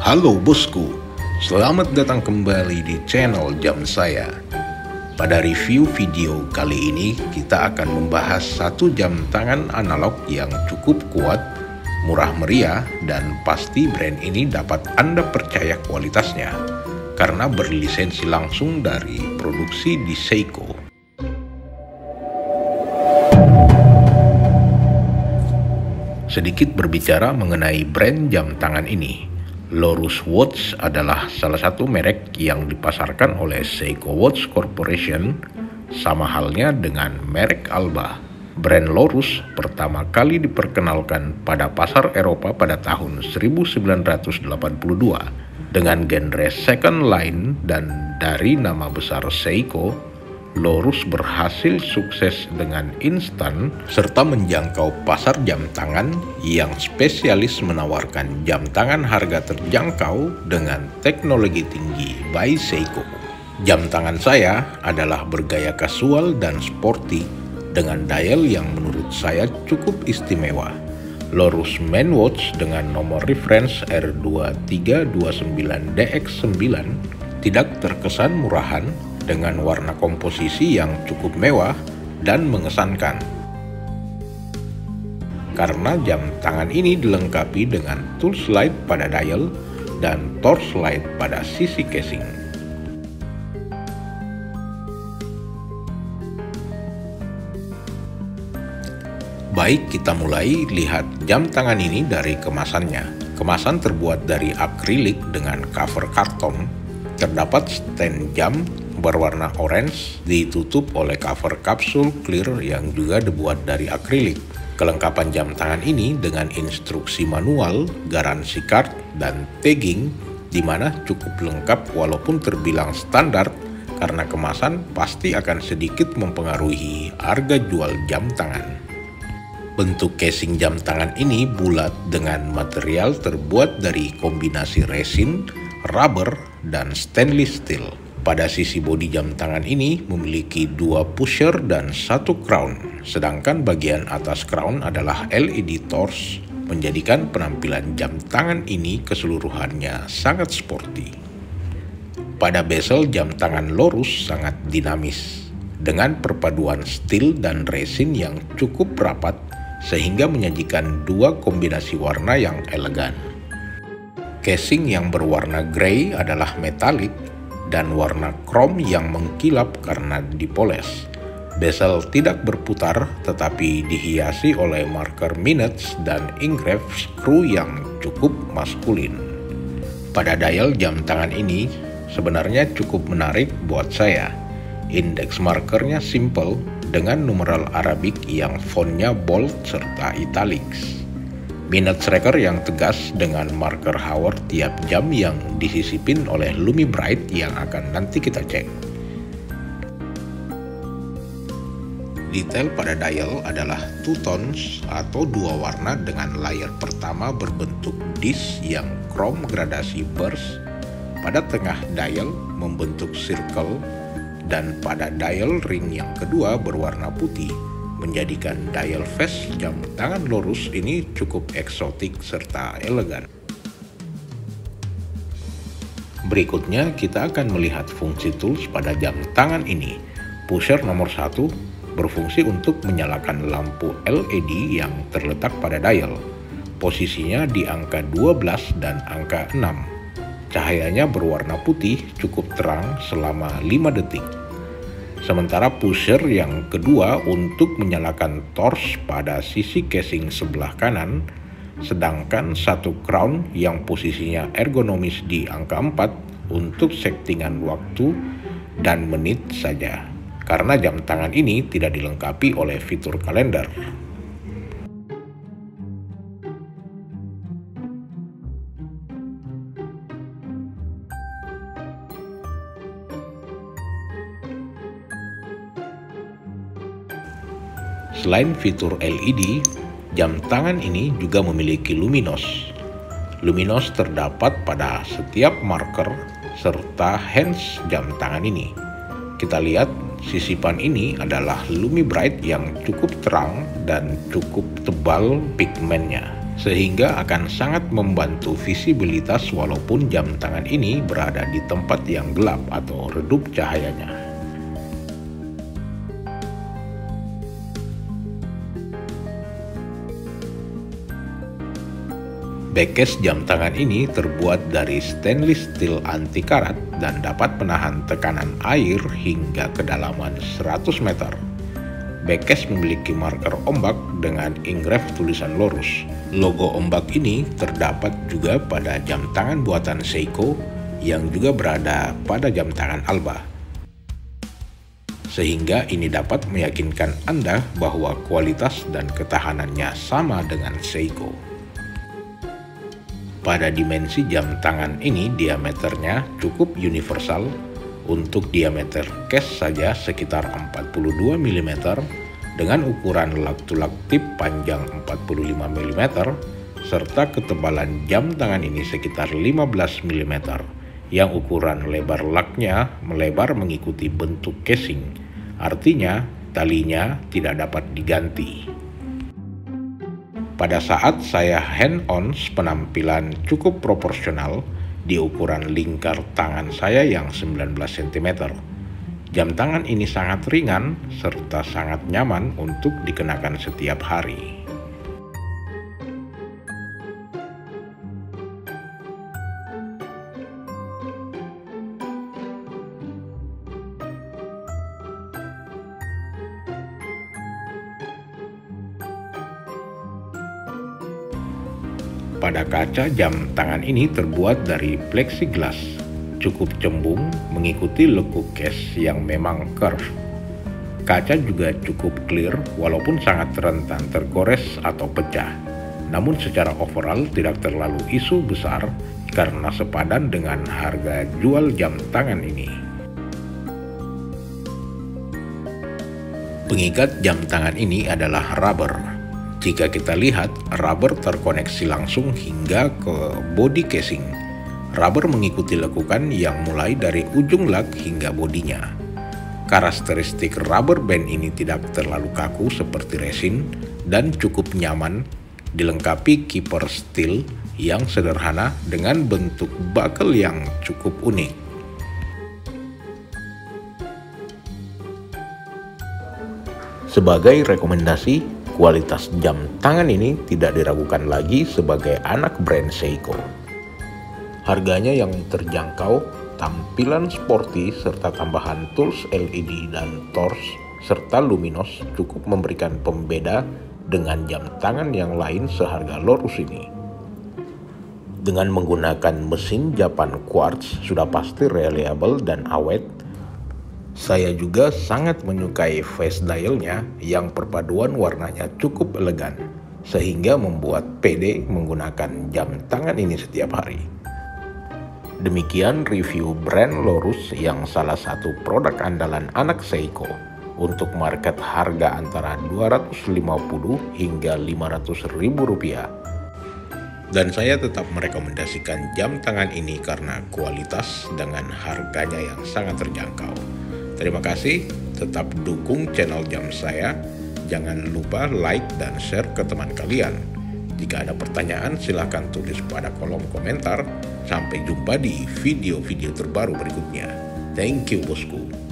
Halo bosku, selamat datang kembali di channel jam saya. Pada review video kali ini kita akan membahas satu jam tangan analog yang cukup kuat, murah meriah, dan pasti brand ini dapat Anda percaya kualitasnya karena berlisensi langsung dari produksi di Seiko. Sedikit berbicara mengenai brand jam tangan ini. Lorus Watch adalah salah satu merek yang dipasarkan oleh Seiko Watch Corporation, sama halnya dengan merek Alba. Brand Lorus pertama kali diperkenalkan pada pasar Eropa pada tahun 1982 dengan genre second line, dan dari nama besar Seiko, Lorus berhasil sukses dengan instan serta menjangkau pasar jam tangan yang spesialis menawarkan jam tangan harga terjangkau dengan teknologi tinggi by Seiko. Jam tangan saya adalah bergaya kasual dan sporty dengan dial yang menurut saya cukup istimewa. Lorus Main Watch dengan nomor reference R2329DX9 tidak terkesan murahan dengan warna komposisi yang cukup mewah dan mengesankan. Karena jam tangan ini dilengkapi dengan tools light pada dial dan torch light pada sisi casing. Baik, kita mulai lihat jam tangan ini dari kemasannya. Kemasan terbuat dari akrilik dengan cover karton. Terdapat stand jam berwarna orange ditutup oleh cover kapsul clear yang juga dibuat dari akrilik. Kelengkapan jam tangan ini dengan instruksi manual, garansi card, dan tagging di mana cukup lengkap walaupun terbilang standar, karena kemasan pasti akan sedikit mempengaruhi harga jual jam tangan. Bentuk casing jam tangan ini bulat dengan material terbuat dari kombinasi resin, rubber, dan stainless steel. Pada sisi bodi jam tangan ini memiliki dua pusher dan satu crown, sedangkan bagian atas crown adalah LED torch, menjadikan penampilan jam tangan ini keseluruhannya sangat sporty. Pada bezel jam tangan Lorus sangat dinamis, dengan perpaduan steel dan resin yang cukup rapat, sehingga menyajikan dua kombinasi warna yang elegan. Casing yang berwarna grey adalah metalik, dan warna chrome yang mengkilap karena dipoles. Bezel tidak berputar tetapi dihiasi oleh marker minutes dan engrave screw yang cukup maskulin. Pada dial jam tangan ini sebenarnya cukup menarik buat saya. Index markernya simple dengan numeral Arabik yang fontnya bold serta italics. Minute tracker yang tegas dengan marker hour tiap jam yang disisipin oleh Lumi Bright yang akan nanti kita cek. Detail pada dial adalah two tones atau dua warna dengan layer pertama berbentuk disk yang chrome gradasi burst, pada tengah dial membentuk circle, dan pada dial ring yang kedua berwarna putih, menjadikan dial face jam tangan Lorus ini cukup eksotik serta elegan. Berikutnya kita akan melihat fungsi tools pada jam tangan ini. Pusher nomor 1 berfungsi untuk menyalakan lampu LED yang terletak pada dial. Posisinya di angka 12 dan angka 6. Cahayanya berwarna putih cukup terang selama 5 detik. Sementara pusher yang kedua untuk menyalakan torch pada sisi casing sebelah kanan, sedangkan satu crown yang posisinya ergonomis di angka 4 untuk settingan waktu dan menit saja, karena jam tangan ini tidak dilengkapi oleh fitur kalender. Selain fitur LED, jam tangan ini juga memiliki luminos. Luminos terdapat pada setiap marker serta hands jam tangan ini. Kita lihat sisipan ini adalah Lumi Bright yang cukup terang dan cukup tebal pigmennya. sehingga akan sangat membantu visibilitas walaupun jam tangan ini berada di tempat yang gelap atau redup cahayanya. Backcase jam tangan ini terbuat dari stainless steel anti karat dan dapat menahan tekanan air hingga kedalaman 100 meter. Backcase memiliki marker ombak dengan engrave tulisan Lorus. Logo ombak ini terdapat juga pada jam tangan buatan Seiko yang juga berada pada jam tangan Alba. Sehingga ini dapat meyakinkan Anda bahwa kualitas dan ketahanannya sama dengan Seiko. Pada dimensi jam tangan ini diameternya cukup universal. Untuk diameter case saja sekitar 42 mm dengan ukuran lak-to-lak tip panjang 45 mm serta ketebalan jam tangan ini sekitar 15 mm yang ukuran lebar laknya melebar mengikuti bentuk casing. Artinya talinya tidak dapat diganti. Pada saat saya hand-on, penampilan cukup proporsional di ukuran lingkar tangan saya yang 19 cm. Jam tangan ini sangat ringan serta sangat nyaman untuk dikenakan setiap hari. Pada kaca jam tangan ini terbuat dari plexiglass, cukup cembung mengikuti lekuk case yang memang curve. Kaca juga cukup clear walaupun sangat rentan tergores atau pecah. Namun secara overall tidak terlalu isu besar karena sepadan dengan harga jual jam tangan ini. Pengikat jam tangan ini adalah rubber. Jika kita lihat, rubber terkoneksi langsung hingga ke body casing. Rubber mengikuti lekukan yang mulai dari ujung lak hingga bodinya. Karakteristik rubber band ini tidak terlalu kaku seperti resin dan cukup nyaman, dilengkapi keeper steel yang sederhana dengan bentuk buckle yang cukup unik. Sebagai rekomendasi, kualitas jam tangan ini tidak diragukan lagi sebagai anak brand Seiko. Harganya yang terjangkau, tampilan sporty serta tambahan tools LED dan torch serta luminos cukup memberikan pembeda dengan jam tangan yang lain seharga Lorus ini. Dengan menggunakan mesin Japan quartz sudah pasti reliable dan awet. Saya juga sangat menyukai face dialnya yang perpaduan warnanya cukup elegan, sehingga membuat pede menggunakan jam tangan ini setiap hari. Demikian review brand Lorus yang salah satu produk andalan anak Seiko untuk market harga antara 250 hingga 500 ribu rupiah. Dan saya tetap merekomendasikan jam tangan ini karena kualitas dengan harganya yang sangat terjangkau. Terima kasih, tetap dukung channel jam saya. Jangan lupa like dan share ke teman kalian. Jika ada pertanyaan silahkan tulis pada kolom komentar. Sampai jumpa di video-video terbaru berikutnya. Thank you bosku.